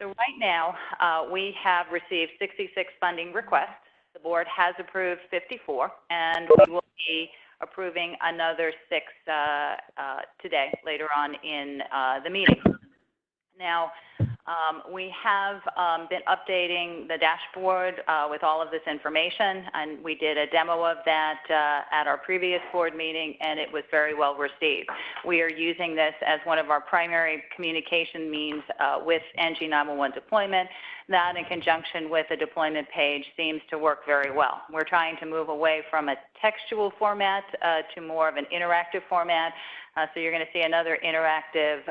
So right now, we have received 66 funding requests. The board has approved 54, and we will be approving another 6 today, later on in the meeting. Now, we have been updating the dashboard with all of this information, and we did a demo of that at our previous board meeting, and it was very well received. We are using this as one of our primary communication means with NG 911 deployment. That, in conjunction with a deployment page, seems to work very well. We're trying to move away from a textual format to more of an interactive format. So you're going to see another interactive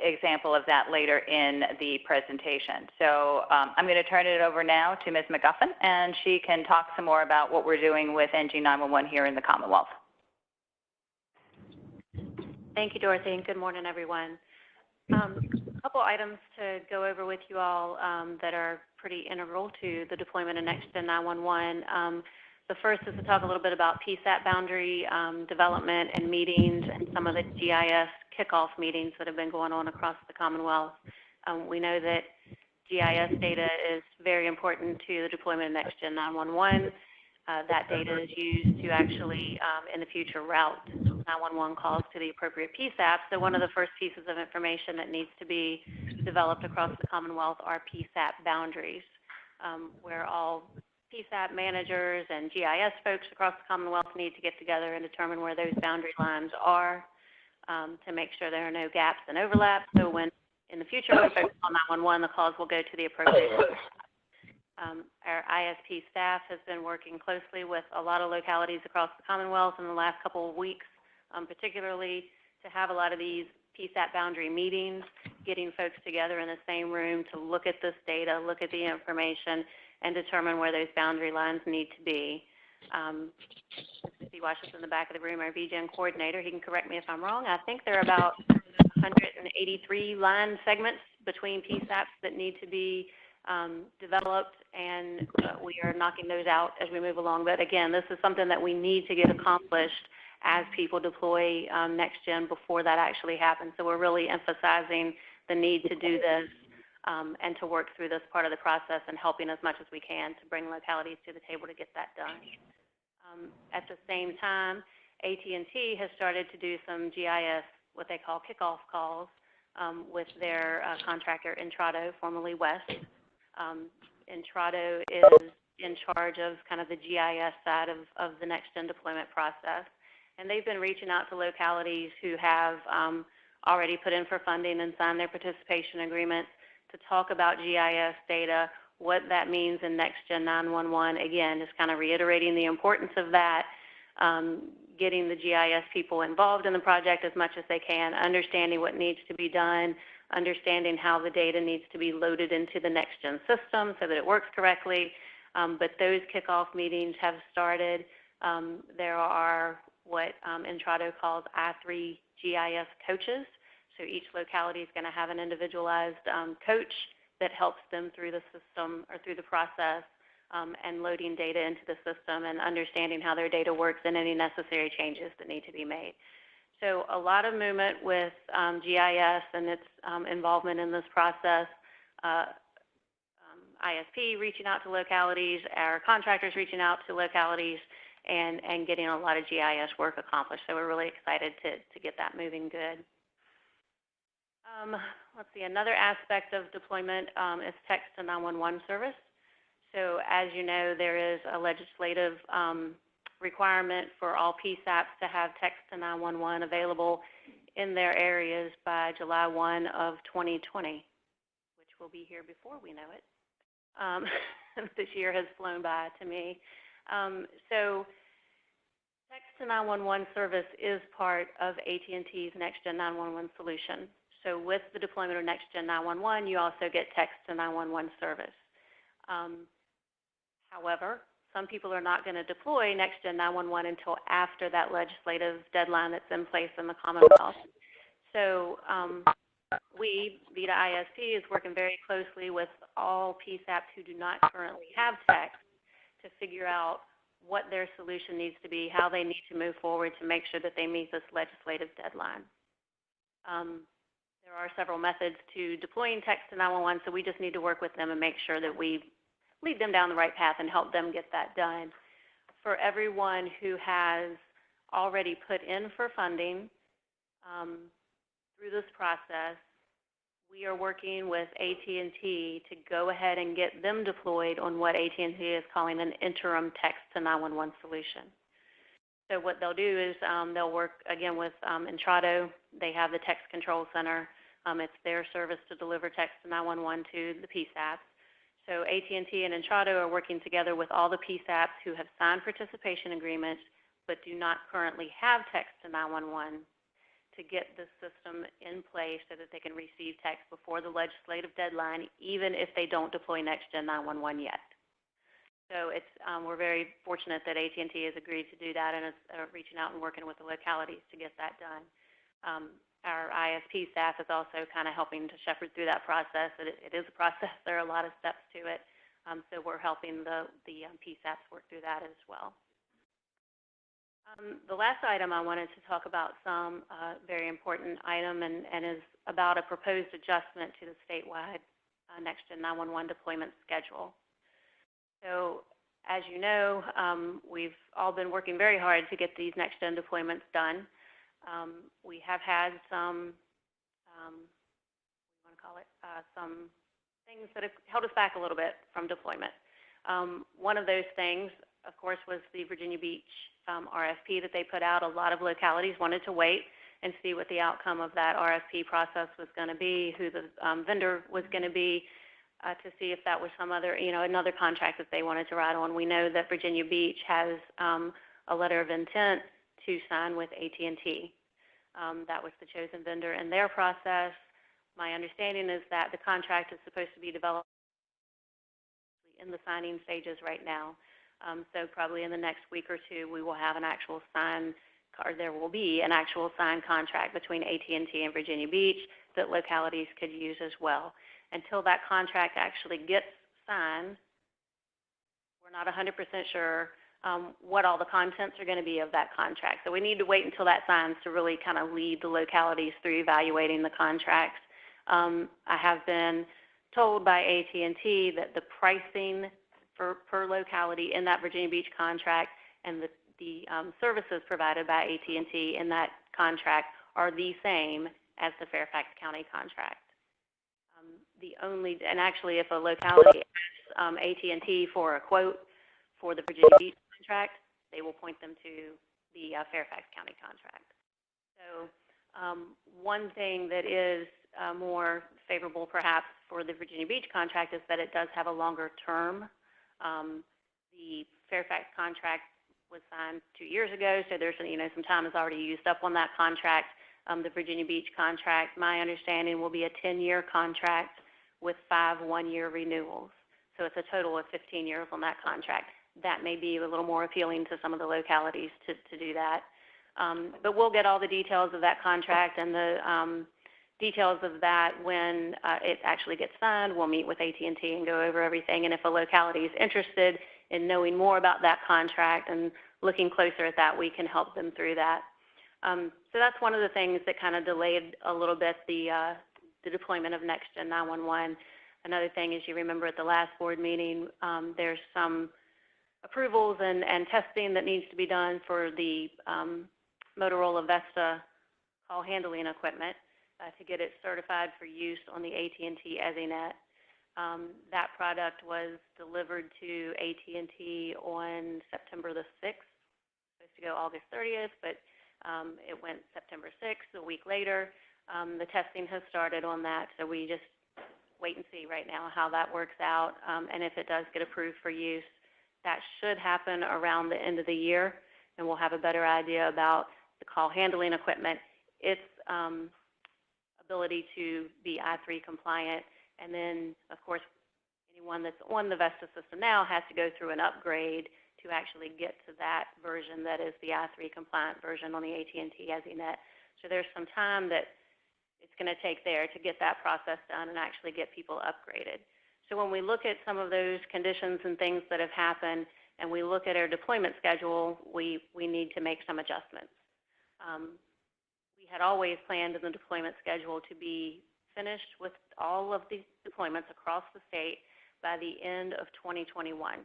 example of that later in the presentation. So I'm going to turn it over now to Ms. McGuffin, and she can talk some more about what we're doing with NG 911 here in the Commonwealth. Thank you, Dorothy, and good morning, everyone. A couple items to go over with you all that are pretty integral to the deployment of NextGen 911. The first is to talk a little bit about PSAP boundary development and meetings and some of the GIS kickoff meetings that have been going on across the Commonwealth. We know that GIS data is very important to the deployment of NextGen 911. That data is used to actually, in the future, route 911 calls to the appropriate PSAP. So one of the first pieces of information that needs to be developed across the Commonwealth are PSAP boundaries, where all PSAP managers and GIS folks across the Commonwealth need to get together and determine where those boundary lines are to make sure there are no gaps and overlaps. So when in the future we focus on 911, the calls will go to the appropriate our ISP staff has been working closely with a lot of localities across the Commonwealth in the last couple of weeks, particularly to have a lot of these PSAP boundary meetings, getting folks together in the same room to look at this data, look at the information, and determine where those boundary lines need to be. Steve Washington in the back of the room, our VGen coordinator, he can correct me if I'm wrong. I think there are about 183 line segments between PSAPs that need to be developed, and we are knocking those out as we move along. But again, this is something that we need to get accomplished as people deploy NextGen before that actually happens. So we're really emphasizing the need to do this and to work through this part of the process and helping as much as we can to bring localities to the table to get that done. At the same time, AT&T has started to do some GIS, what they call kickoff calls, with their contractor Intrado, formerly West. Intrado is in charge of kind of the GIS side of the NextGen deployment process. And they've been reaching out to localities who have already put in for funding and signed their participation agreements to talk about GIS data, what that means in NextGen 911. Again, just kind of reiterating the importance of that, getting the GIS people involved in the project as much as they can, understanding what needs to be done, understanding how the data needs to be loaded into the NextGen system so that it works correctly. But those kickoff meetings have started. There are what Intrado calls I3 GIS coaches. So each locality is going to have an individualized coach that helps them through the system or through the process and loading data into the system and understanding how their data works and any necessary changes that need to be made. So a lot of movement with GIS and its involvement in this process. ISP reaching out to localities, our contractors reaching out to localities, and getting a lot of GIS work accomplished. So we're really excited to get that moving good. Let's see, another aspect of deployment is text to 911 service. So as you know, there is a legislative requirement for all PSAPs to have text to 911 available in their areas by July 1 of 2020, which will be here before we know it. This year has flown by to me. So text to 911 service is part of AT&T's NextGen 911 solution. So with the deployment of NextGen 911, you also get text to 911 service. However, some people are not going to deploy NextGen 911 until after that legislative deadline that's in place in the Commonwealth. So we, VITA ISP, is working very closely with all PSAPs who do not currently have text to figure out what their solution needs to be, how they need to move forward to make sure that they meet this legislative deadline. there are several methods to deploying text to 911, so we just need to work with them and make sure that we lead them down the right path and help them get that done. For everyone who has already put in for funding through this process, we are working with AT&T to go ahead and get them deployed on what AT&T is calling an interim text to 911 solution. So what they'll do is they'll work, again, with Intrado. They have the text control center. It's their service to deliver text to 911 to the PSAPs. So AT&T and Intrado are working together with all the PSAPs who have signed participation agreements but do not currently have text to 911 to get the system in place so that they can receive text before the legislative deadline, even if they don't deploy Next-Gen 911 yet. So it's, we're very fortunate that AT&T has agreed to do that and is reaching out and working with the localities to get that done. Our ISP staff is also kind of helping to shepherd through that process. It is a process. There are a lot of steps to it. So we're helping the PSAPs work through that as well. The last item I wanted to talk about, some very important item, and is about a proposed adjustment to the statewide Next-Gen 911 deployment schedule. So as you know, we've all been working very hard to get these Next-Gen deployments done. We have had some, what do you want to call it, some things that have held us back a little bit from deployment. One of those things, of course, was the Virginia Beach RFP that they put out. A lot of localities wanted to wait and see what the outcome of that RFP process was going to be, who the vendor was going to be, to see if that was some other, another contract that they wanted to ride on. We know that Virginia Beach has a letter of intent to sign with AT&T. That was the chosen vendor in their process. My understanding is that the contract is supposed to be developed in the signing stages right now. So probably in the next week or two, we will have an actual signed, or there will be an actual signed contract between AT&T and Virginia Beach that localities could use as well. Until that contract actually gets signed, we're not 100% sure what all the contents are going to be of that contract. So we need to wait until that signs to really kind of lead the localities through evaluating the contracts. I have been told by AT&T that the pricing per locality in that Virginia Beach contract and the services provided by AT&T in that contract are the same as the Fairfax County contract. And actually, if a locality asks AT&T for a quote for the Virginia Beach contract, they will point them to the Fairfax County contract. So one thing that is more favorable perhaps for the Virginia Beach contract is that it does have a longer term. The Fairfax contract was signed 2 years ago, so there's some time is already used up on that contract. The Virginia Beach contract, my understanding, will be a 10-year contract with 5 one-year renewals. So it's a total of 15 years on that contract. That may be a little more appealing to some of the localities to do that. But we'll get all the details of that contract and the details of that when it actually gets signed. We'll meet with AT&T and go over everything. And if a locality is interested in knowing more about that contract and looking closer at that, we can help them through that. So that's one of the things that kind of delayed a little bit the deployment of Next-Gen 911. Another thing is, you remember at the last board meeting, there's some approvals and testing that needs to be done for the Motorola Vesta call handling equipment to get it certified for use on the AT&T EZINet. That product was delivered to AT&T on September the 6th. Supposed to go August 30th, but it went September 6th, a week later. The testing has started on that, so we just wait and see right now how that works out. And if it does get approved for use, that should happen around the end of the year, and we'll have a better idea about the call handling equipment, its ability to be I3 compliant, and then, of course, anyone that's on the Vesta system now has to go through an upgrade to actually get to that version that is the I3 compliant version on the AT&T EZINet. So there's some time that it's going to take there to get that process done and actually get people upgraded. So when we look at some of those conditions and things that have happened, and we look at our deployment schedule, we need to make some adjustments. We we had always planned in the deployment schedule to be finished with all of these deployments across the state by the end of 2021.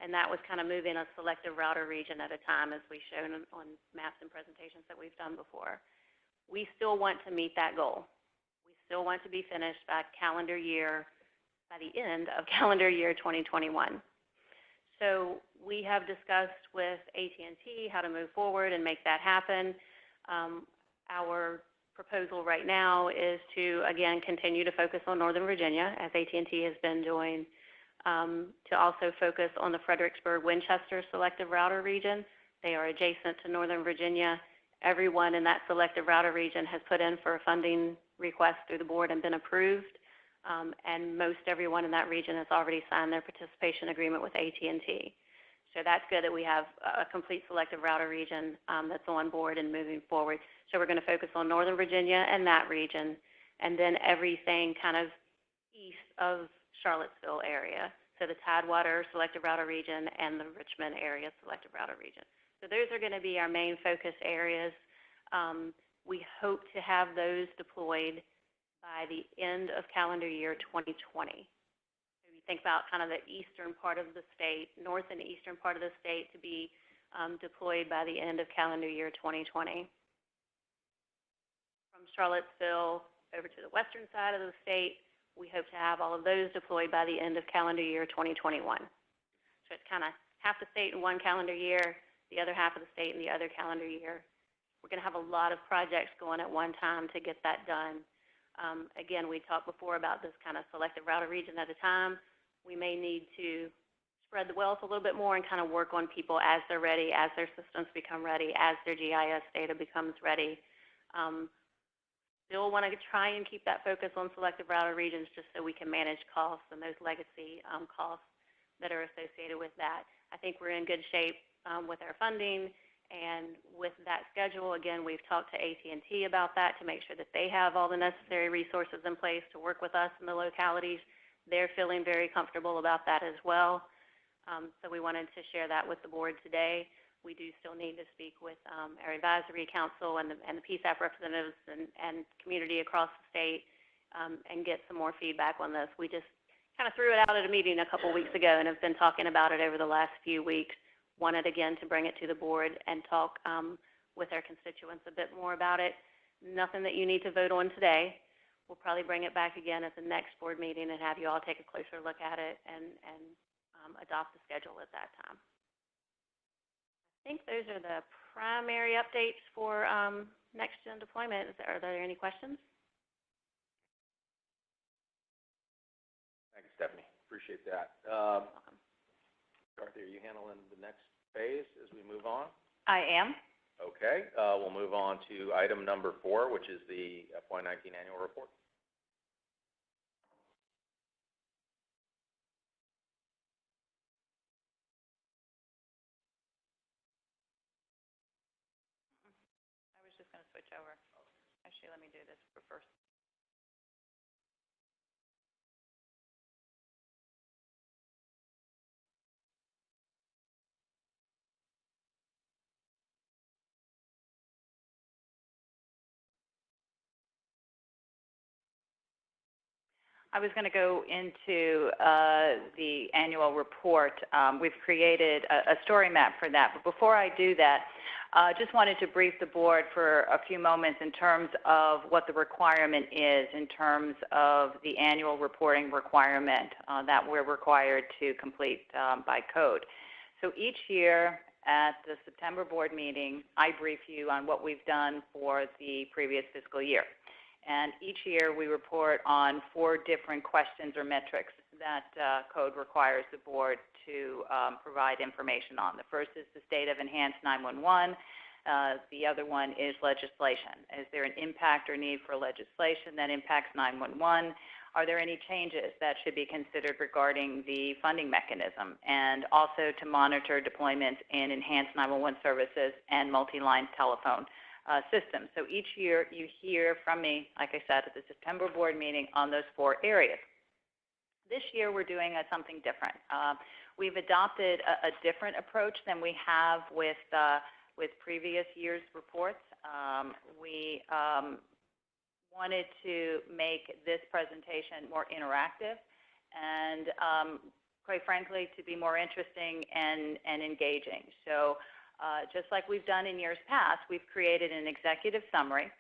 And that was kind of moving a selective router region at a time, as we've shown on maps and presentations that we've done before. We still want to meet that goal. We still want to be finished by the end of calendar year 2021. So we have discussed with AT&T how to move forward and make that happen. Our proposal right now is to, again, continue to focus on Northern Virginia, as AT&T has been doing, to also focus on the Fredericksburg-Winchester selective router region. They are adjacent to Northern Virginia. Everyone in that selective router region has put in for a funding request through the board and been approved, and most everyone in that region has already signed their participation agreement with AT&T. So that's good that we have a complete selective router region that's on board and moving forward. So we're going to focus on Northern Virginia and that region, and then everything kind of east of Charlottesville area, so the Tidewater selective router region and the Richmond area selective router region. So those are going to be our main focus areas. We hope to have those deployed by the end of calendar year 2020. So you think about kind of the eastern part of the state, north and eastern part of the state, to be deployed by the end of calendar year 2020. From Charlottesville over to the western side of the state, we hope to have all of those deployed by the end of calendar year 2021. So it's kind of half the state in one calendar year, the other half of the state in the other calendar year. We're going to have a lot of projects going at one time to get that done. Again, we talked before about this kind of selective router region at a time. We may need to spread the wealth a little bit more and kind of work on people as they're ready, as their systems become ready, as their GIS data becomes ready. Still want to try and keep that focus on selective router regions just so we can manage costs and those legacy costs that are associated with that. I think we're in good shape with our funding and with that schedule. Again, we've talked to AT&T about that to make sure that they have all the necessary resources in place to work with us in the localities. They're feeling very comfortable about that as well. So we wanted to share that with the board today. We do still need to speak with our advisory council and the PSAP representatives and community across the state and get some more feedback on this. We just kind of threw it out at a meeting a couple weeks ago and have been talking about it over the last few weeks. Wanted again to bring it to the board and talk with our constituents a bit more about it. Nothing that you need to vote on today. We'll probably bring it back again at the next board meeting and have you all take a closer look at it and adopt the schedule at that time. I think those are the primary updates for next-gen deployment. Are there any questions? Thanks, Stephanie. Appreciate that. Welcome. Dorothy, are you handling the next phase as we move on? I am. Okay. We'll move on to item number 4, which is the FY19 annual report. Just going to switch over. Actually, let me do this first. I was going to go into the annual report. We've created a story map for that. But before I do that, just wanted to brief the board for a few moments in terms of what the requirement is in terms of the annual reporting requirement that we're required to complete by code. So each year at the September board meeting, I brief you on what we've done for the previous fiscal year. And each year we report on 4 different questions or metrics that code requires the board to provide information on. The first is the state of enhanced 911. The other one is legislation. Is there an impact or need for legislation that impacts 911? Are there any changes that should be considered regarding the funding mechanism? And also to monitor deployment in enhanced 911 services and multi-line telephone systems. So each year you hear from me, like I said, at the September board meeting on those 4 areas. This year we're doing something different. We've adopted a different approach than we have with previous year's reports. We wanted to make this presentation more interactive and, quite frankly, to be more interesting and engaging. So just like we've done in years past, we've created an executive summary,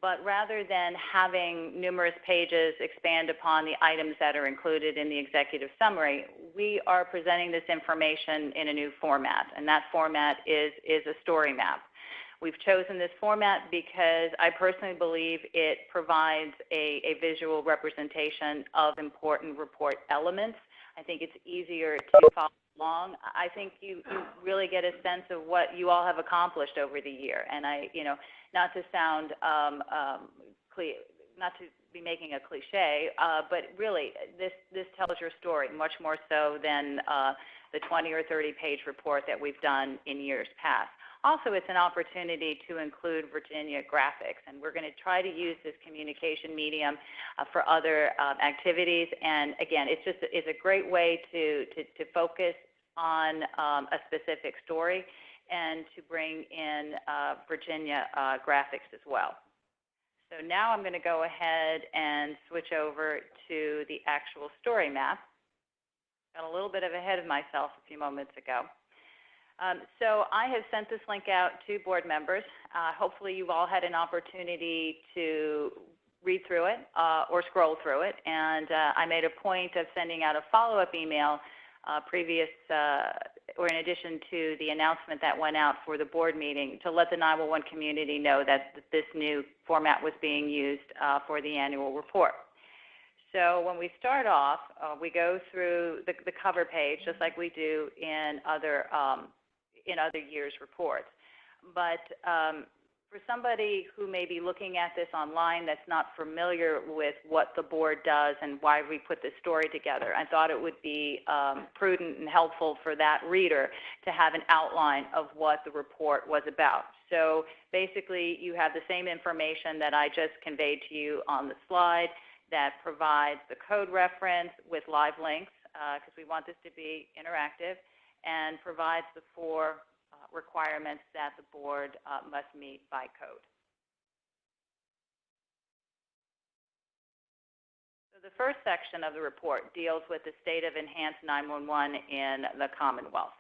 but rather than having numerous pages expand upon the items that are included in the executive summary, we are presenting this information in a new format, and that format is a story map. We've chosen this format because I personally believe it provides a visual representation of important report elements. I think it's easier to follow along. I think you really get a sense of what you all have accomplished over the year. And not to sound not to be making a cliche, but really this tells your story much more so than the 20 or 30 page report that we've done in years past. Also, it's an opportunity to include Virginia graphics, and we're going to try to use this communication medium for other activities. And again, it's a great way to focus on a specific story and to bring in Virginia graphics as well. So now I'm going to go ahead and switch over to the actual story map. Got a little bit ahead of myself a few moments ago. So I have sent this link out to board members. Hopefully you've all had an opportunity to read through it or scroll through it. And I made a point of sending out a follow-up email or in addition to the announcement that went out for the board meeting to let the 911 community know that this new format was being used for the annual report. So when we start off, we go through the cover page just like we do in other years' reports. But for somebody who may be looking at this online that's not familiar with what the board does and why we put this story together, I thought it would be prudent and helpful for that reader to have an outline of what the report was about. So basically, you have the same information that I just conveyed to you on the slide that provides the code reference with live links, because we want this to be interactive, and provides the 4 requirements that the board must meet by code. So the first section of the report deals with the state of enhanced 911 in the Commonwealth.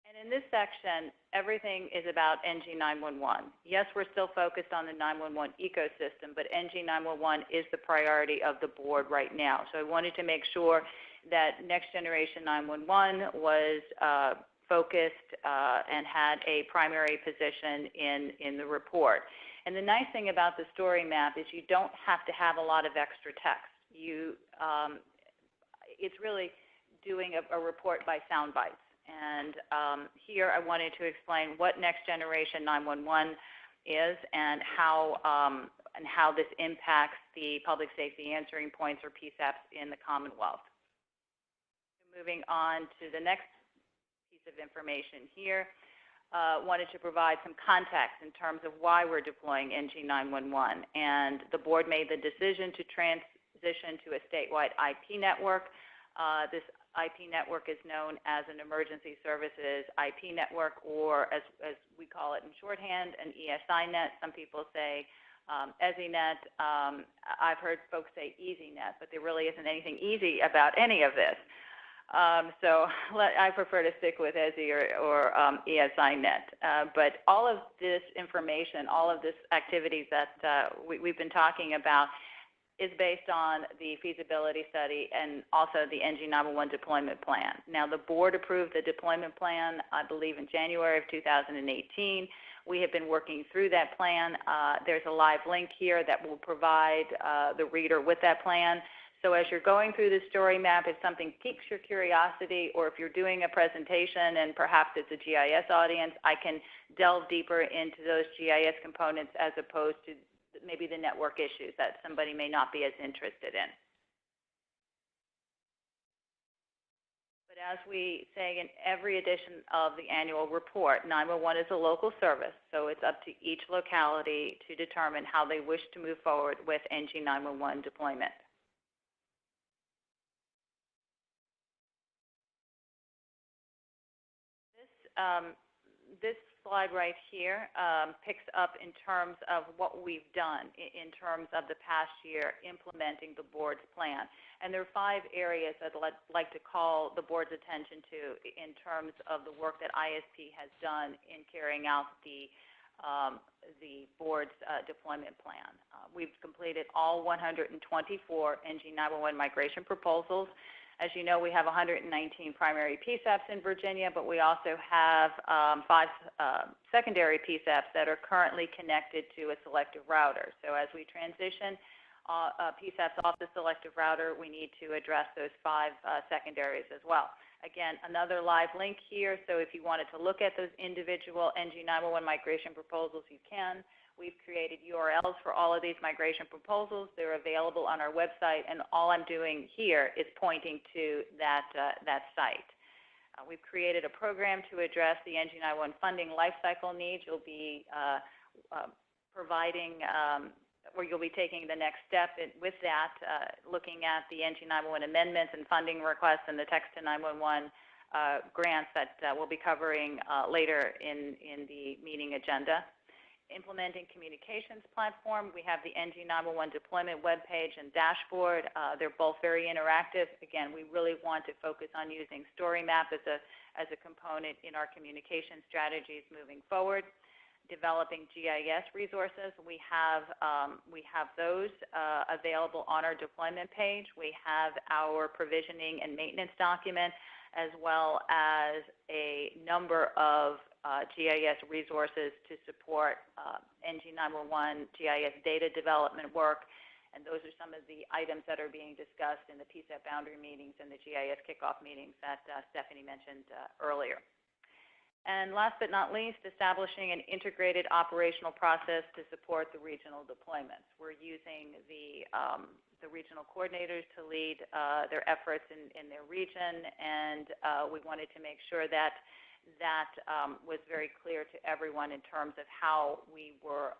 And in this section, everything is about NG 911. Yes, we're still focused on the 911 ecosystem, but NG 911 is the priority of the board right now. So I wanted to make sure that Next Generation 911 was focused and had a primary position in the report. And the nice thing about the story map is you don't have to have a lot of extra text. It's really doing a report by sound bites. And here I wanted to explain what Next Generation 911 is and how this impacts the public safety answering points or PSAPs in the Commonwealth. Moving on to the next piece of information here, wanted to provide some context in terms of why we're deploying NG 911. And the board made the decision to transition to a statewide IP network. This IP network is known as an Emergency Services IP network, or as we call it in shorthand, an ESI net. Some people say ESInet. I've heard folks say EasyNet, but there really isn't anything easy about any of this. So I prefer to stick with ESI or ESInet. But all of this information, all of this activities that we've been talking about is based on the feasibility study and also the NG 911 deployment plan. Now, the board approved the deployment plan, I believe, in January of 2018. We have been working through that plan. There's a live link here that will provide the reader with that plan. So as you're going through the story map, if something piques your curiosity, or if you're doing a presentation and perhaps it's a GIS audience, I can delve deeper into those GIS components as opposed to maybe the network issues that somebody may not be as interested in. But as we say in every edition of the annual report, 911 is a local service, so it's up to each locality to determine how they wish to move forward with NG 911 deployment. this slide right here picks up in terms of what we've done in terms of the past year implementing the board's plan. And there are 5 areas I'd like to call the board's attention to in terms of the work that ISP has done in carrying out the board's deployment plan. We've completed all 124 NG 911 migration proposals. As you know, we have 119 primary PSAPs in Virginia, but we also have 5 secondary PSAPs that are currently connected to a selective router. So as we transition PSAPs off the selective router, we need to address those 5 secondaries as well. Again, another live link here, so if you wanted to look at those individual NG 911 migration proposals, you can. We've created URLs for all of these migration proposals. They're available on our website, and all I'm doing here is pointing to that site. We've created a program to address the NG 911 funding lifecycle needs. You'll be providing, or you'll be taking the next step with that, looking at the NG 911 amendments and funding requests and the Text to 911 grants that we'll be covering later in the meeting agenda. Implementing communications platform. We have the NG 911 deployment webpage and dashboard. They're both very interactive. Again, we really want to focus on using StoryMap as a component in our communication strategies moving forward. Developing GIS resources. We have those available on our deployment page. We have our provisioning and maintenance document, as well as a number of GIS resources to support NG 911 GIS data development work, and those are some of the items that are being discussed in the PSAP boundary meetings and the GIS kickoff meetings that Stephanie mentioned earlier. And last but not least, establishing an integrated operational process to support the regional deployments. We're using the regional coordinators to lead their efforts in their region, and we wanted to make sure that was very clear to everyone in terms of how we were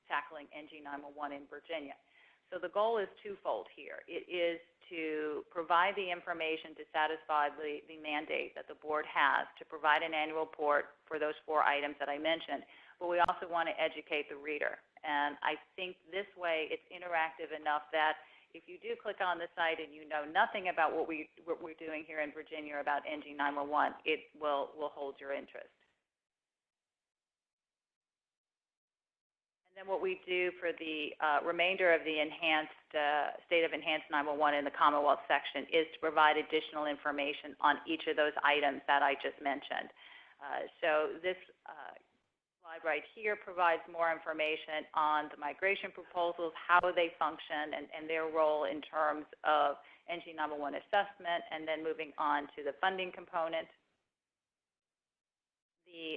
tackling NG 911 in Virginia. So the goal is twofold here. It is to provide the information to satisfy the mandate that the board has to provide an annual report for those 4 items that I mentioned, but we also want to educate the reader. And I think this way it's interactive enough that if you do click on the site and you know nothing about what we're doing here in Virginia about NG 911, it will hold your interest. And then what we do for the remainder of the State of Enhanced 911 in the Commonwealth section is to provide additional information on each of those items that I just mentioned. So this slide right here provides more information on the migration proposals, how they function, and their role in terms of NG 911 assessment, and then moving on to the funding component. The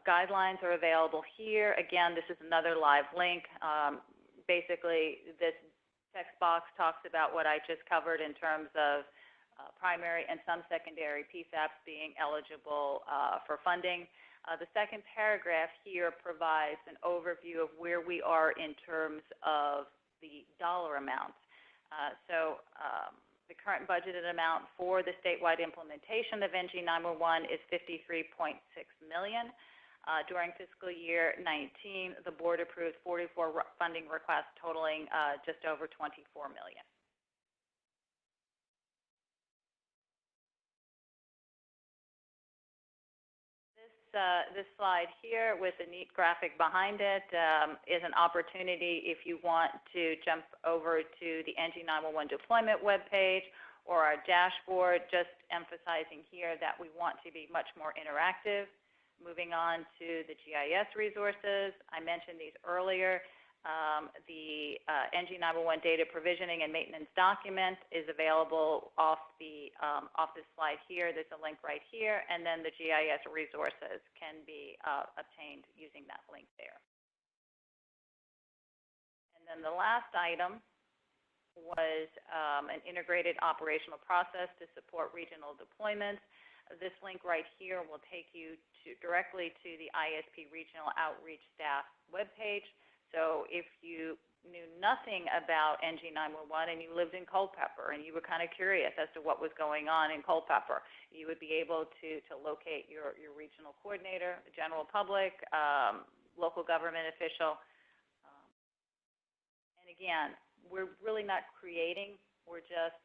guidelines are available here. Again, this is another live link. Basically, this text box talks about what I just covered in terms of primary and some secondary PSAPs being eligible for funding. The second paragraph here provides an overview of where we are in terms of the dollar amounts. The current budgeted amount for the statewide implementation of NG 911 is $53.6 million. During fiscal year 19, the board approved 44 funding requests totaling just over $24 million. This slide here with a neat graphic behind it is an opportunity if you want to jump over to the NG 911 deployment webpage or our dashboard, just emphasizing here that we want to be much more interactive. Moving on to the GIS resources, I mentioned these earlier. The NG 911 data provisioning and maintenance document is available off this slide here. There's a link right here, and then the GIS resources can be obtained using that link there. And then the last item was an integrated operational process to support regional deployments. This link right here will take you directly to the ISP Regional Outreach Staff webpage. So if you knew nothing about NG911 and you lived in Culpeper and you were kind of curious as to what was going on in Culpeper, you would be able to locate your regional coordinator, the general public, local government official. And again, we're really not creating, we're just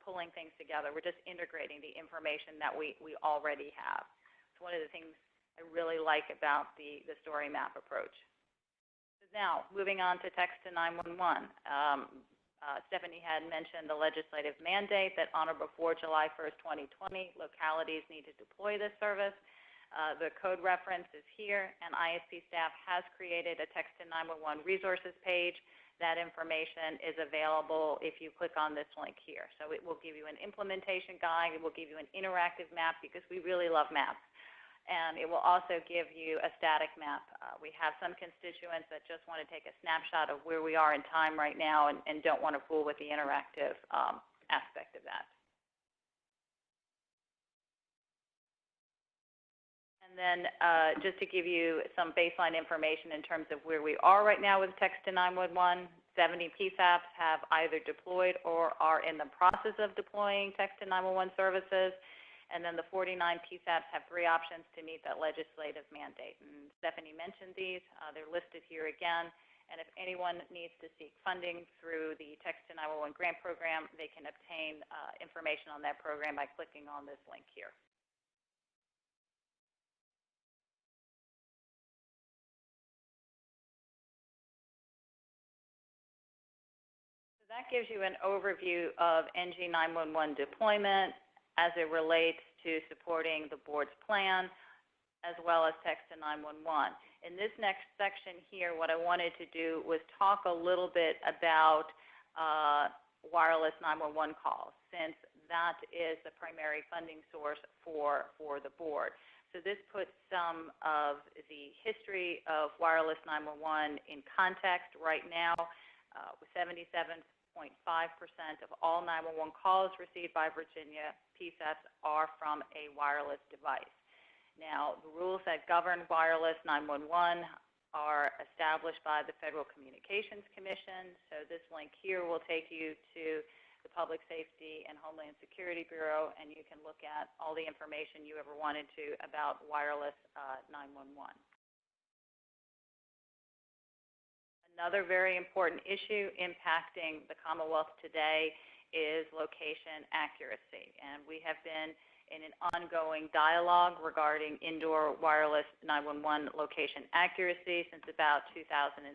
pulling things together. We're just integrating the information that we already have. It's one of the things I really like about the story map approach. Now, moving on to text to 911. Stephanie had mentioned the legislative mandate that on or before July 1st, 2020, localities need to deploy this service. The code reference is here, and ISP staff has created a text to 911 resources page. That information is available if you click on this link here. So it will give you an implementation guide. It will give you an interactive map because we really love maps. And it will also give you a static map. We have some constituents that just want to take a snapshot of where we are in time right now and don't want to fool with the interactive aspect of that. And then just to give you some baseline information in terms of where we are right now with text to 911, 70 PSAPs have either deployed or are in the process of deploying text to 911 services. And then the 49 PSAPs have 3 options to meet that legislative mandate. And Stephanie mentioned these. They're listed here again. And if anyone needs to seek funding through the Text to 911 grant program, they can obtain information on that program by clicking on this link here. So that gives you an overview of NG911 deployment as it relates to supporting the board's plan, as well as text to 911. In this next section here, what I wanted to do was talk a little bit about wireless 911 calls, since that is the primary funding source for the board. So this puts some of the history of wireless 911 in context. Right now, with 77.5% of all 911 calls received by Virginia PSAPs are from a wireless device. Now, the rules that govern wireless 911 are established by the Federal Communications Commission. So this link here will take you to the Public Safety and Homeland Security Bureau, and you can look at all the information you ever wanted to about wireless 911. Another very important issue impacting the Commonwealth today is location accuracy. And we have been in an ongoing dialogue regarding indoor wireless 911 location accuracy since about 2015,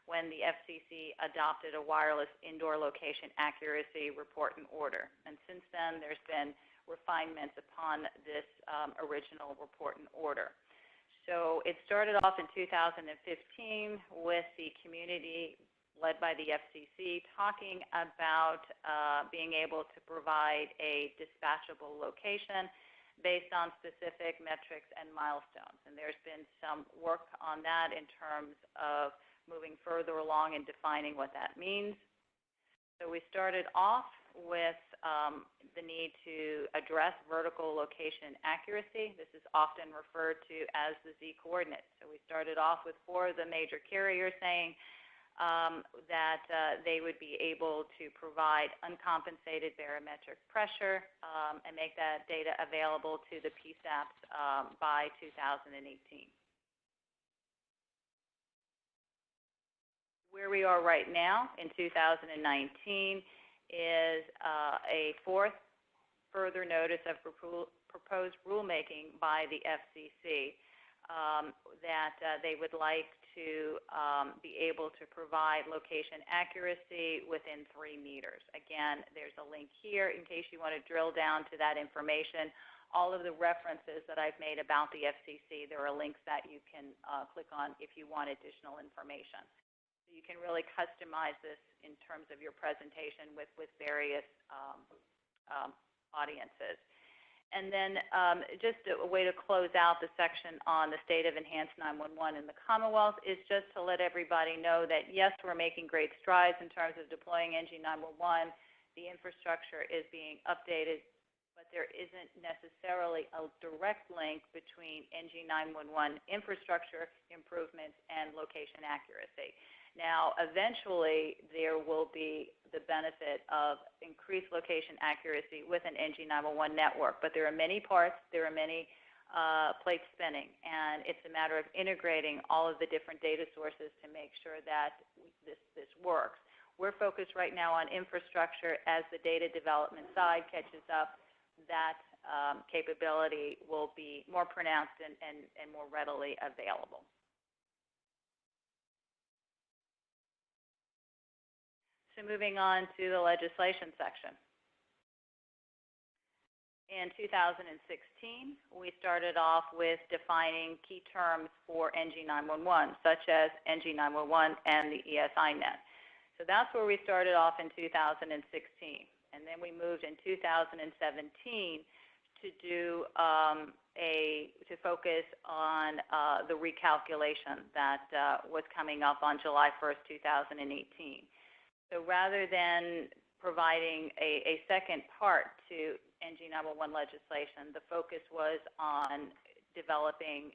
when the FCC adopted a wireless indoor location accuracy report and order. And since then, there's been refinements upon this original report and order. So it started off in 2015 with the community led by the FCC talking about being able to provide a dispatchable location based on specific metrics and milestones. And there's been some work on that in terms of moving further along and defining what that means. So we started off with the need to address vertical location accuracy. This is often referred to as the Z coordinate. So we started off with 4 of the major carriers saying that they would be able to provide uncompensated barometric pressure and make that data available to the PSAPs by 2018. Where we are right now in 2019 is a 4th further notice of proposed rulemaking by the FCC that they would like to be able to provide location accuracy within 3 meters. Again, there's a link here in case you want to drill down to that information. All of the references that I've made about the FCC, there are links that you can click on if you want additional information. So you can really customize this in terms of your presentation with various audiences. And then just a way to close out the section on the state of enhanced 911 in the Commonwealth is just to let everybody know that, yes, we're making great strides in terms of deploying NG911. The infrastructure is being updated but there isn't necessarily a direct link between NG911 infrastructure improvements and location accuracy. Now, eventually, there will be the benefit of increased location accuracy with an NG911 network, but there are many parts, there are many plates spinning, and it's a matter of integrating all of the different data sources to make sure that this works. We're focused right now on infrastructure. As the data development side catches up, that capability will be more pronounced and more readily available. So moving on to the legislation section. In 2016, we started off with defining key terms for NG911, such as NG911 and the ESInet. So that's where we started off in 2016. And then we moved in 2017 to do to focus on the recalculation that was coming up on July 1st, 2018. So rather than providing a second part to NG911 legislation, the focus was on developing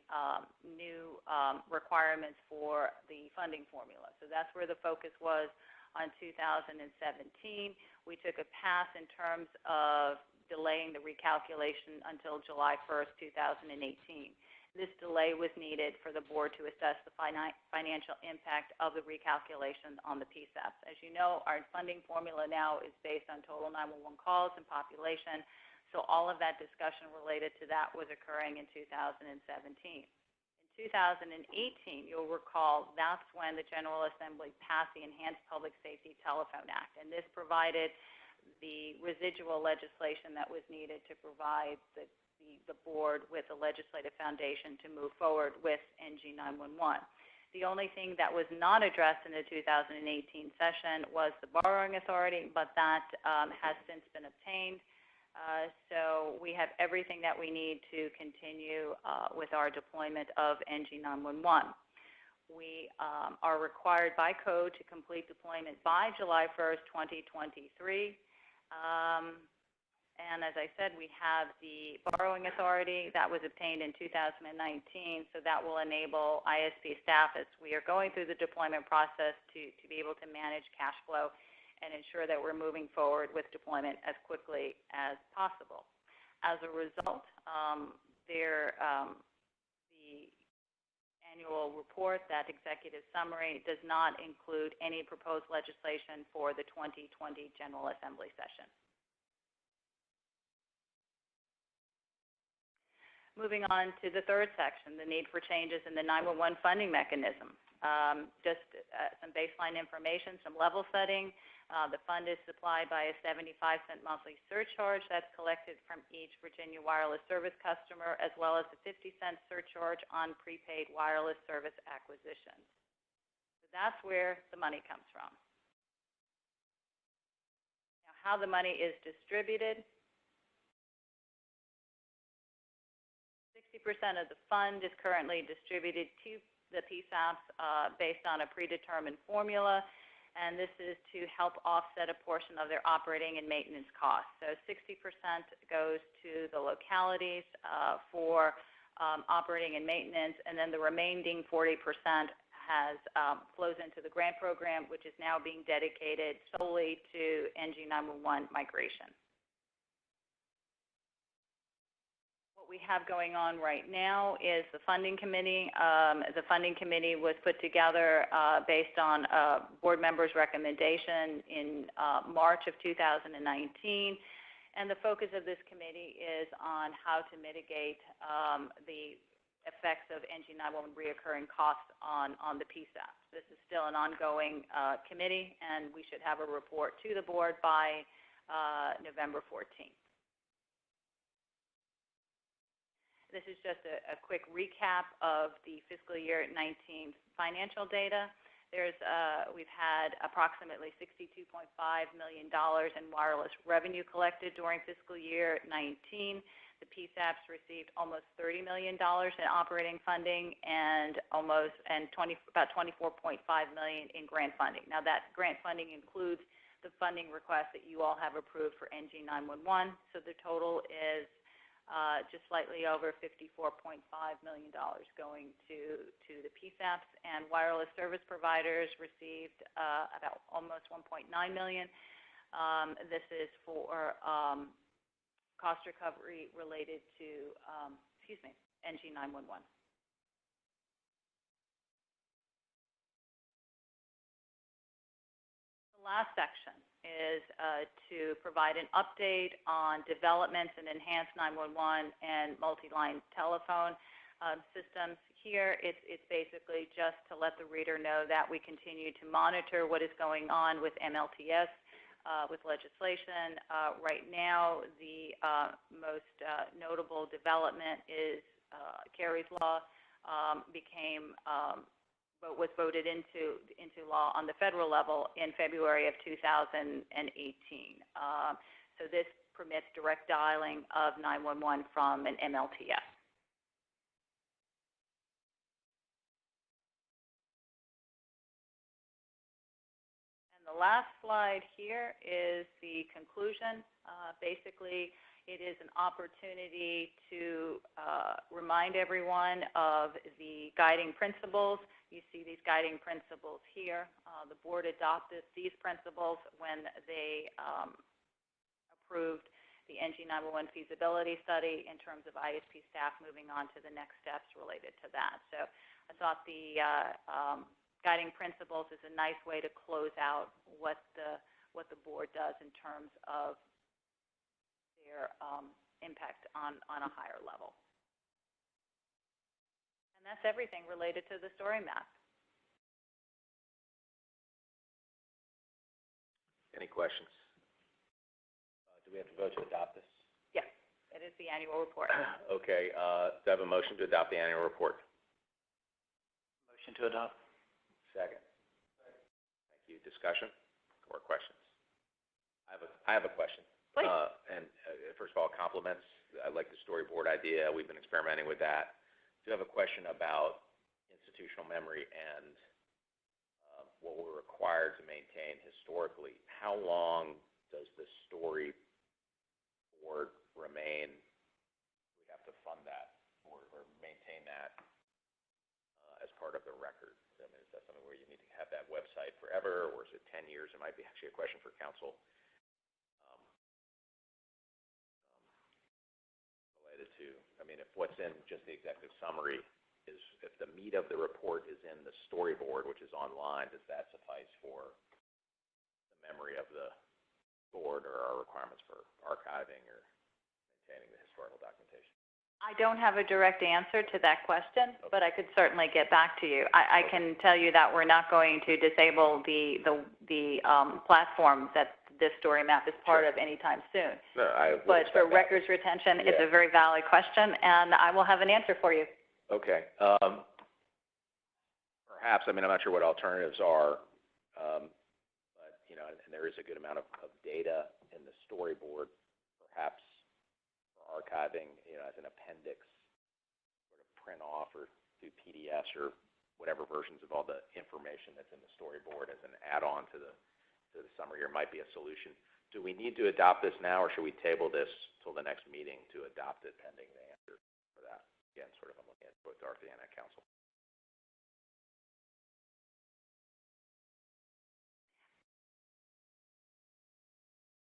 new requirements for the funding formula. So that's where the focus was on 2017. We took a pass in terms of delaying the recalculation until July 1st, 2018. This delay was needed for the board to assess the financial impact of the recalculation on the PSAPs. As you know, our funding formula now is based on total 911 calls and population, so all of that discussion related to that was occurring in 2017. In 2018, you'll recall, that's when the General Assembly passed the Enhanced Public Safety Telephone Act, and this provided the residual legislation that was needed to provide the board with a legislative foundation to move forward with NG911. The only thing that was not addressed in the 2018 session was the borrowing authority, but that has since been obtained. So we have everything that we need to continue with our deployment of NG911. We are required by code to complete deployment by July 1st, 2023. And as I said, we have the borrowing authority that was obtained in 2019, so that will enable ISP staff, as we are going through the deployment process, to be able to manage cash flow and ensure that we're moving forward with deployment as quickly as possible. As a result, the annual report, that executive summary, does not include any proposed legislation for the 2020 General Assembly session. Moving on to the third section, the need for changes in the 911 funding mechanism. Just some baseline information, some level setting. The fund is supplied by a 75-cent monthly surcharge that's collected from each Virginia wireless service customer, as well as a 50-cent surcharge on prepaid wireless service acquisitions. So that's where the money comes from. Now, how the money is distributed. 60% of the fund is currently distributed to the PSAPs based on a predetermined formula, and this is to help offset a portion of their operating and maintenance costs. So 60% goes to the localities for operating and maintenance, and then the remaining 40% flows into the grant program, which is now being dedicated solely to NG911 migration. We have going on right now is the funding committee. The funding committee was put together based on a board member's recommendation in March of 2019, and the focus of this committee is on how to mitigate the effects of NG911 reoccurring costs on the PSAP. This is still an ongoing committee, and we should have a report to the board by November 14th. This is just a quick recap of the fiscal year 19 financial data. We've had approximately $62.5 million in wireless revenue collected during fiscal year 19. The PSAPs received almost $30 million in operating funding and about $24.5 million in grant funding. Now, that grant funding includes the funding request that you all have approved for NG 911. So the total is just slightly over $54.5 million going to the PSAPs, and wireless service providers received about almost $1.9 million. This is for cost recovery related to, NG 911. The last section is to provide an update on developments in enhanced 911 and multi-line telephone systems. Here, it's basically just to let the reader know that we continue to monitor what is going on with MLTS, with legislation. Right now, the most notable development is Kerry's Law was voted into law on the federal level in February of 2018. So this permits direct dialing of 911 from an MLTS. And the last slide here is the conclusion. Basically, it is an opportunity to remind everyone of the guiding principles. You see these guiding principles here. The board adopted these principles when they approved the NG 911 feasibility study in terms of ISP staff moving on to the next steps related to that. So I thought the guiding principles is a nice way to close out what the board does in terms of their impact on a higher level. And that's everything related to the story map. Any questions? Do we have to vote to adopt this? Yes, it is the annual report. Okay. Do I have a motion to adopt the annual report? Motion to adopt. Second. Thank you. Discussion or questions? I have a question. Please. First of all, compliments. I like the storyboard idea. We've been experimenting with that. Do have a question about institutional memory and what we're required to maintain historically. How long does the storyboard remain? We have to fund that or maintain that as part of the record. I mean, is that something where you need to have that website forever, or is it 10 years? It might be actually a question for council. I mean, if what's in just the executive summary is, if the meat of the report is in the storyboard, which is online, does that suffice for the memory of the board, or our requirements for archiving or maintaining the historical documentation? I don't have a direct answer to that question, but I could certainly get back to you. I can tell you that we're not going to disable the platform that this story map is part of anytime soon. No, but for records retention, it's a very valid question, and I will have an answer for you. Okay. Perhaps, I mean, I'm not sure what alternatives are, but, you know, and there is a good amount of data in the storyboard, perhaps for archiving, you know, as an appendix, sort of print off or do PDFs or whatever versions of all the information that's in the storyboard as an add-on to the summary here might be a solution. Do we need to adopt this now, or should we table this till the next meeting to adopt it pending the answer for that? Again, sort of I'm looking at both Dorothy and at council.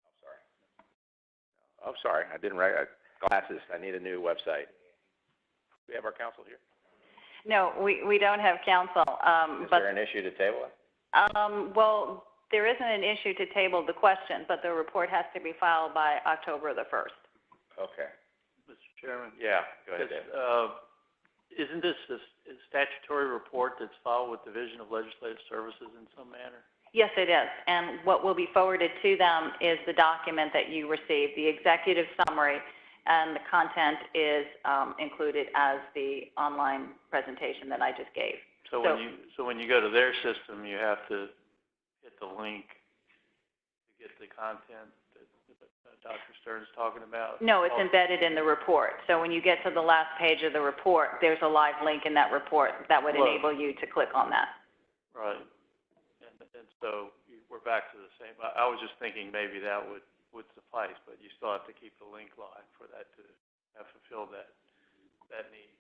Oh, sorry. Oh, sorry. I didn't write glasses. I need a new website. Do we have our council here? No, we don't have council. Is there an issue to table it? Well, there isn't an issue to table the question, but the report has to be filed by October the 1st. Okay. Mr. Chairman? Yeah, go ahead, Dave. Isn't this a statutory report that's filed with Division of Legislative Services in some manner? Yes, it is. And what will be forwarded to them is the document that you received, the executive summary, and the content is included as the online presentation that I just gave. So when you go to their system, you have to hit the link to get the content that Dr. Stern's talking about? No, it's embedded in the report. So when you get to the last page of the report, there's a live link in that report that would enable you to click on that. Right. And so we're back to the same. I was just thinking maybe that would suffice, but you still have to keep the link live for that to have fulfilled that need.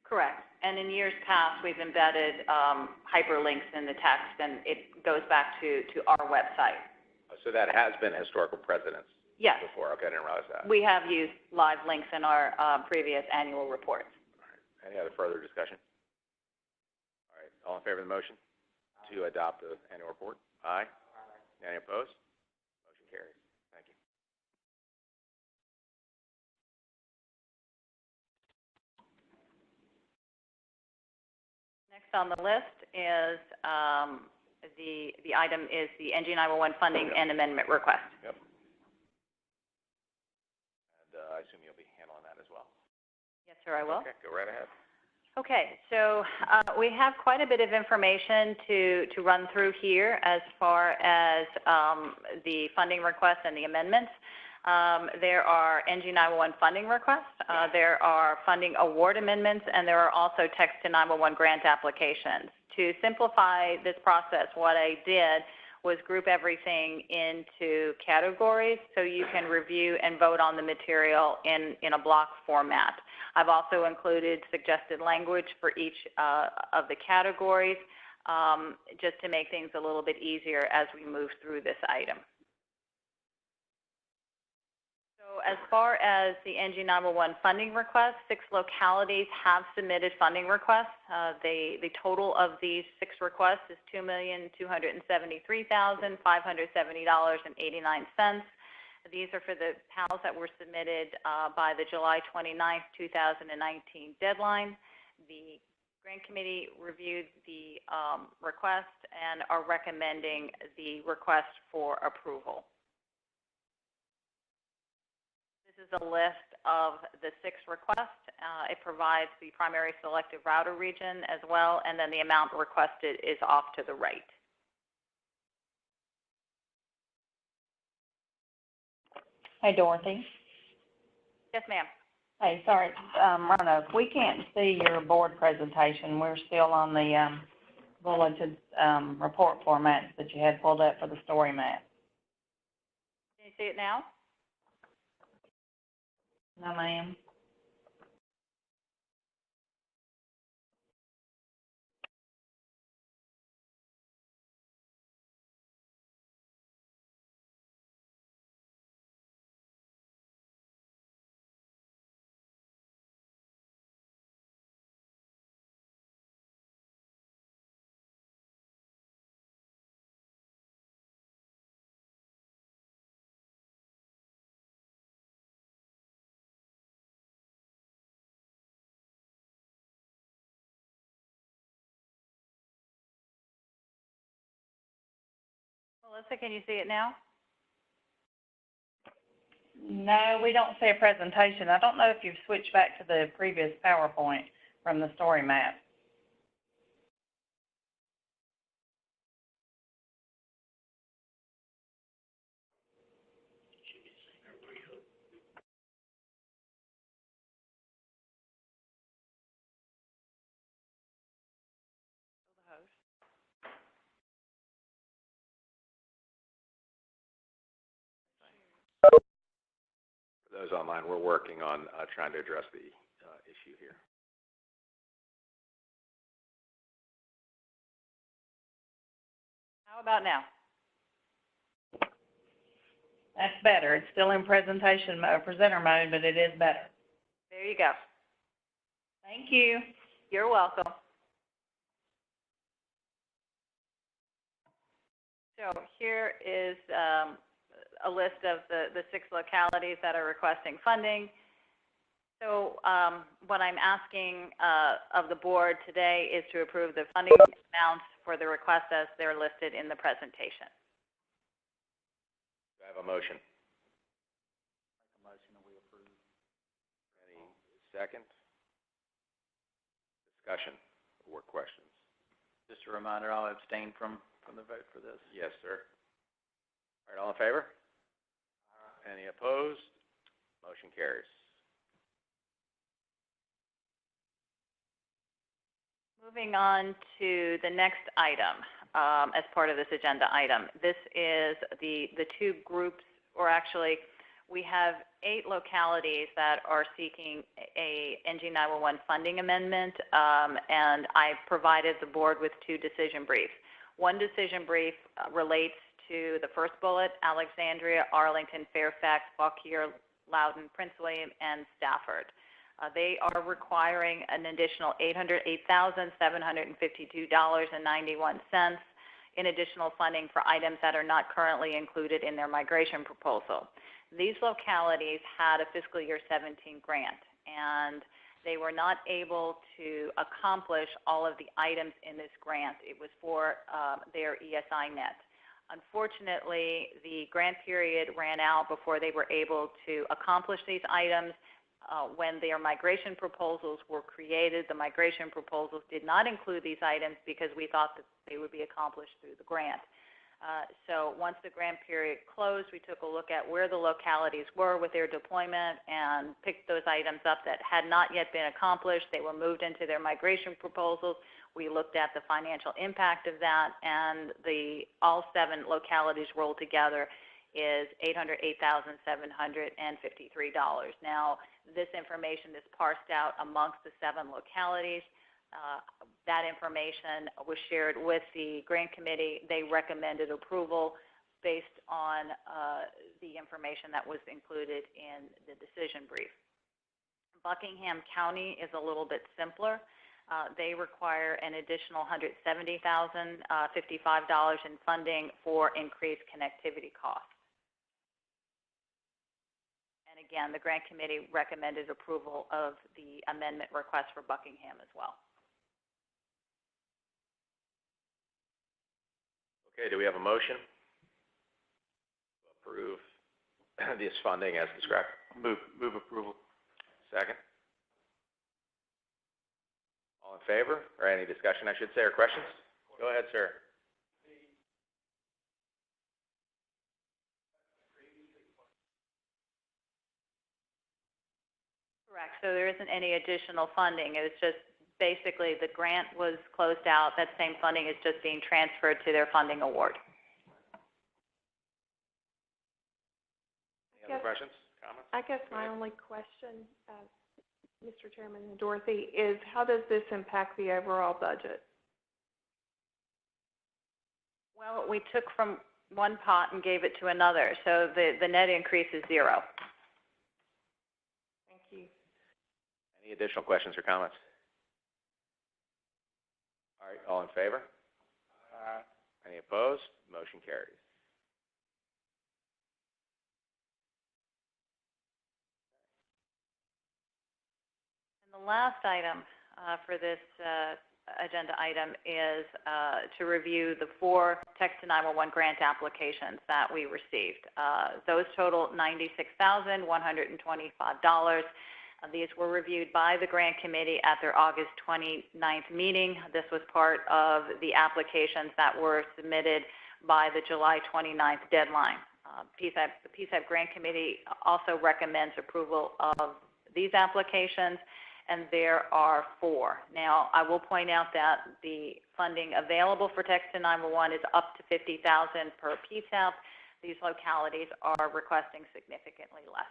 Correct. And in years past, we've embedded hyperlinks in the text, and it goes back to our website. So that has been historical precedence Yes. before. Okay, I didn't realize that. We have used live links in our previous annual reports. All right. Any other further discussion? All right. All in favor of the motion to adopt the annual report? Aye. Any opposed? Motion carries. Thank you. Next on the list is the item is the NG 911 funding and amendment request. Yep. And I assume you'll be handling that as well. Yes, sir, I will. Okay, go right ahead. Okay, so we have quite a bit of information to run through here as far as the funding requests and the amendments. There are NG 911 funding requests, there are funding award amendments, and there are also text to 911 grant applications. To simplify this process, what I did was group everything into categories so you can review and vote on the material in a block format. I've also included suggested language for each of the categories just to make things a little bit easier as we move through this item. So as far as the NG 911 funding requests, 6 localities have submitted funding requests. The total of these 6 requests is $2,273,570.89. These are for the PALs that were submitted by the July 29th, 2019 deadline. The grant committee reviewed the request and are recommending the request for approval. This is a list of the 6 requests. It provides the primary selective router region as well, and then the amount requested is off to the right. Hey, Dorothy. Yes, ma'am. Hey, sorry, Roanoke, we can't see your board presentation. We're still on the bulleted report formats that you had pulled up for the story map. Can you see it now? No, ma'am. Melissa, can you see it now? No, we don't see a presentation. I don't know if you've switched back to the previous PowerPoint from the story map. For those online, we're working on trying to address the issue here. How about now? That's better. It's still in presentation mode, presenter mode, but it is better. There you go. Thank you. You're welcome. So here is a list of the 6 localities that are requesting funding. So what I'm asking of the board today is to approve the funding amounts for the request as they're listed in the presentation. Do I have a motion? Make a motion that we approve. Any second? Discussion or questions? Just a reminder, I'll abstain from the vote for this. Yes, sir. All right, all in favor? Any opposed? Motion carries. Moving on to the next item. as part of this agenda item. This is the two groups, or actually, we have 8 localities that are seeking a NG 911 funding amendment, and I provided the board with 2 decision briefs. One decision brief relates to the first bullet, Alexandria, Arlington, Fairfax, Fauquier, Loudoun, Prince William, and Stafford. They are requiring an additional $808,752.91 in additional funding for items that are not currently included in their migration proposal. These localities had a fiscal year 17 grant, and they were not able to accomplish all of the items in this grant. It was for their ESI net. Unfortunately, the grant period ran out before they were able to accomplish these items. When their migration proposals were created, the migration proposals did not include these items because we thought that they would be accomplished through the grant. So once the grant period closed, we took a look at where the localities were with their deployment and picked those items up that had not yet been accomplished. They were moved into their migration proposals. We looked at the financial impact of that, and all 7 localities rolled together is $808,753. Now, this information is parsed out amongst the 7 localities. That information was shared with the grant committee. They recommended approval based on the information that was included in the decision brief. Buckingham County is a little bit simpler. They require an additional $170,055 in funding for increased connectivity costs. And again, the grant committee recommended approval of the amendment request for Buckingham as well. Okay, do we have a motion to approve this funding as described? Move approval. Second. All in favor, or any discussion, I should say, or questions? Go ahead, sir. Correct. So there isn't any additional funding. It was just basically the grant was closed out. That same funding is just being transferred to their funding award. Any other questions, comments? I guess my only question, Mr. Chairman and Dorothy, is how does this impact the overall budget? Well, we took from one pot and gave it to another, so the net increase is 0. Thank you. Any additional questions or comments? All right, all in favor? Any opposed? Motion carries. And the last item for this agenda item is to review the 4 Text to 911 grant applications that we received. Those total $96,125. These were reviewed by the grant committee at their August 29th meeting. This was part of the applications that were submitted by the July 29th deadline. The PSAP grant committee also recommends approval of these applications, and there are 4. Now, I will point out that the funding available for Text to 911 is up to $50,000 per PSAP. These localities are requesting significantly less.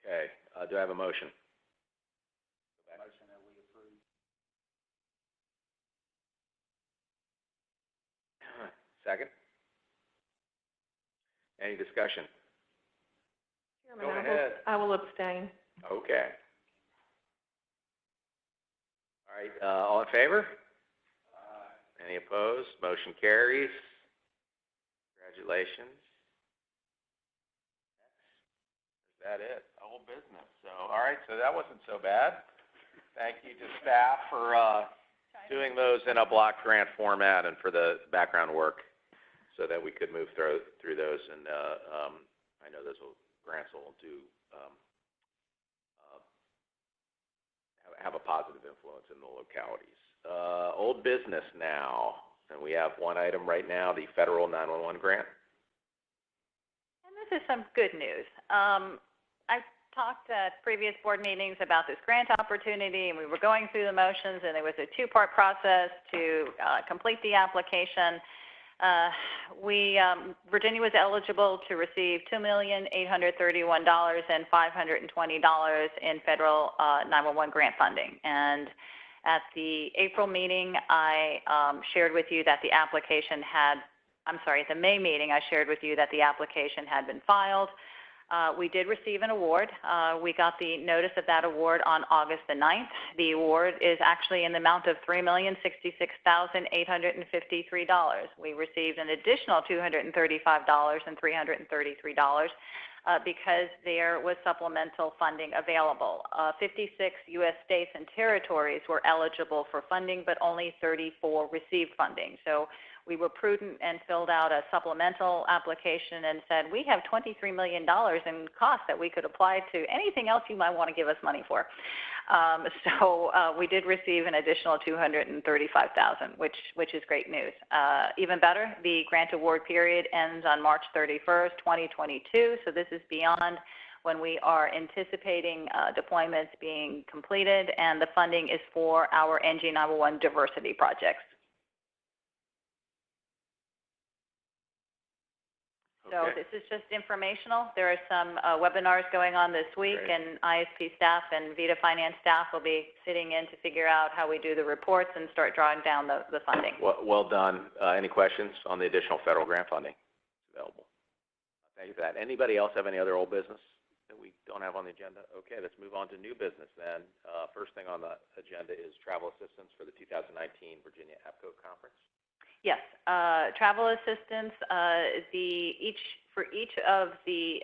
Okay, do I have a motion? Motion that we approve. Second? Any discussion? Chairman, Go ahead. I will abstain. Okay. All right, all in favor? Any opposed? Motion carries. Congratulations. Is that it? Old business. So, all right, so that wasn't so bad. Thank you to staff for doing those in a block grant format and for the background work so that we could move through those. And I know those grants will have a positive influence in the localities. Old business now, and we have one item right now, the federal 911 grant. And this is some good news. I talked at previous board meetings about this grant opportunity, and we were going through the motions, and there was a two-part process to complete the application. Virginia was eligible to receive $2,831,520 in federal 911 grant funding. And at the April meeting, I shared with you that the application had, at the May meeting, I shared with you that the application had been filed. We did receive an award. We got the notice of that award on August the 9th. The award is actually in the amount of $3,066,853. We received an additional $235,333 because there was supplemental funding available. 56 U.S. states and territories were eligible for funding, but only 34 received funding. So we were prudent and filled out a supplemental application and said, we have $23 million in costs that we could apply to anything else you might want to give us money for. So we did receive an additional $235,000, which is great news. Even better, the grant award period ends on March 31st, 2022. So this is beyond when we are anticipating deployments being completed, and the funding is for our NG911 diversity projects. So this is just informational. There are some webinars going on this week, and ISP staff and VITA finance staff will be sitting in to figure out how we do the reports and start drawing down the funding. Well done. Any questions on the additional federal grant funding available? Thank you for that. Anybody else have any other old business that we don't have on the agenda? Okay, let's move on to new business then. First thing on the agenda is travel assistance for the 2019 Virginia APCO conference. Yes, travel assistance. For each of the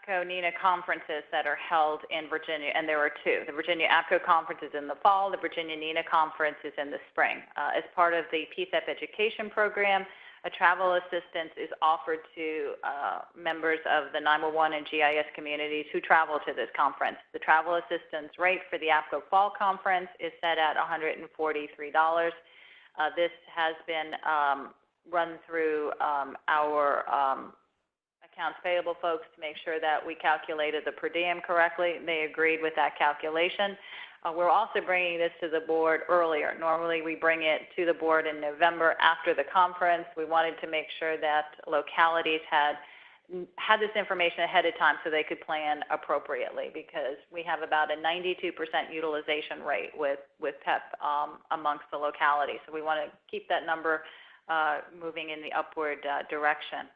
APCO NENA conferences that are held in Virginia, and there are two. The Virginia APCO conference is in the fall. The Virginia NENA conference is in the spring. As part of the PSAP education program, a travel assistance is offered to members of the 911 and GIS communities who travel to this conference. The travel assistance rate for the APCO Fall Conference is set at $143. This has been run through our accounts payable folks to make sure that we calculated the per diem correctly. They agreed with that calculation. We're also bringing this to the board earlier. Normally we bring it to the board in November after the conference. We wanted to make sure that localities had this information ahead of time so they could plan appropriately, because we have about a 92% utilization rate with PEP amongst the localities. So we want to keep that number moving in the upward direction.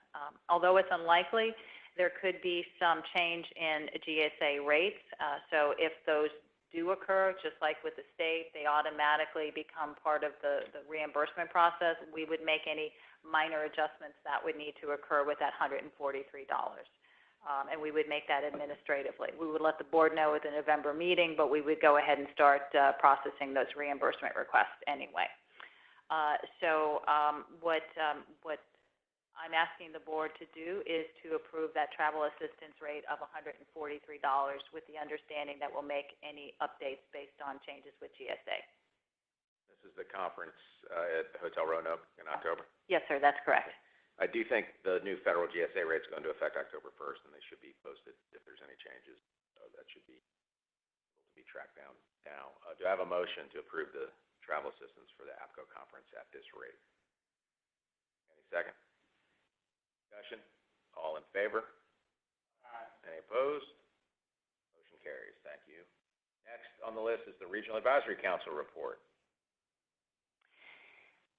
Although it's unlikely, there could be some change in GSA rates. So if those do occur, just like with the state, they automatically become part of the reimbursement process. We would make any minor adjustments that would need to occur with that $143. And we would make that administratively. We would let the board know at the November meeting, but we would go ahead and start processing those reimbursement requests anyway. What I'm asking the board to do is to approve that travel assistance rate of $143 with the understanding that we'll make any updates based on changes with GSA. This is the conference at Hotel Roanoke in October? Yes, sir, that's correct. I do think the new federal GSA rate is going to affect October 1st, and they should be posted if there's any changes. So that should be able to be tracked down now. Do I have a motion to approve the travel assistance for the APCO conference at this rate? Any second? Discussion? All in favor? Aye. Any opposed? Motion carries. Thank you. Next on the list is the Regional Advisory Council report.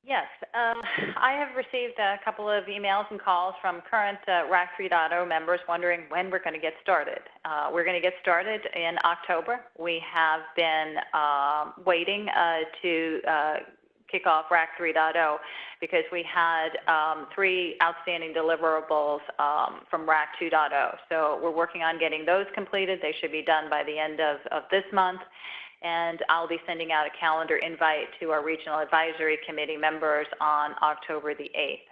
Yes, I have received a couple of emails and calls from current RAC 3.0 members wondering when we're going to get started. We're going to get started in October. We have been waiting to kick off RAC 3.0 because we had 3 outstanding deliverables from RAC 2.0. So we're working on getting those completed. They should be done by the end of this month. And I'll be sending out a calendar invite to our Regional Advisory Committee members on October the 8th.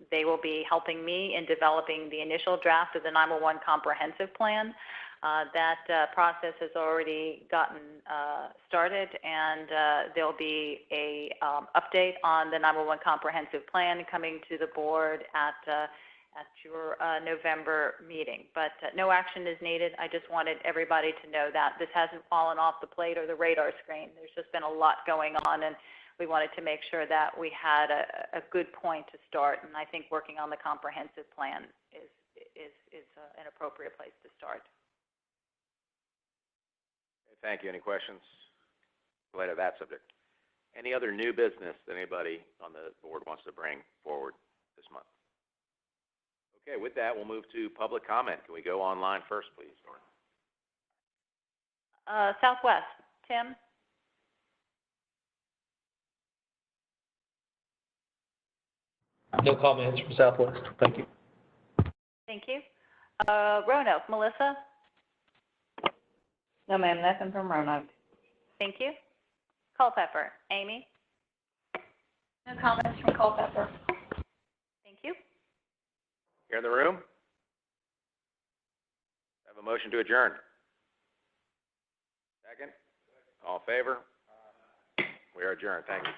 They will be helping me in developing the initial draft of the 911 Comprehensive Plan. That process has already gotten started, and there'll be a update on the 911 Comprehensive Plan coming to the board at at your November meeting. But no action is needed. I just wanted everybody to know that this hasn't fallen off the plate or the radar screen. There's just been a lot going on, and we wanted to make sure that we had a good point to start. And I think working on the comprehensive plan is an appropriate place to start. Okay, thank you. Any questions related to that subject? Any other new business that anybody on the board wants to bring forward this month? Okay, with that, we'll move to public comment. Can we go online first, please, Nora? Southwest, Tim? No comments from Southwest. Thank you. Thank you. Roanoke, Melissa? No, ma'am, nothing from Roanoke. Thank you. Culpeper, Amy? No comments from Culpeper. Thank you. Here in the room? Have a motion to adjourn. Second? All in favor? We are adjourned. Thank you.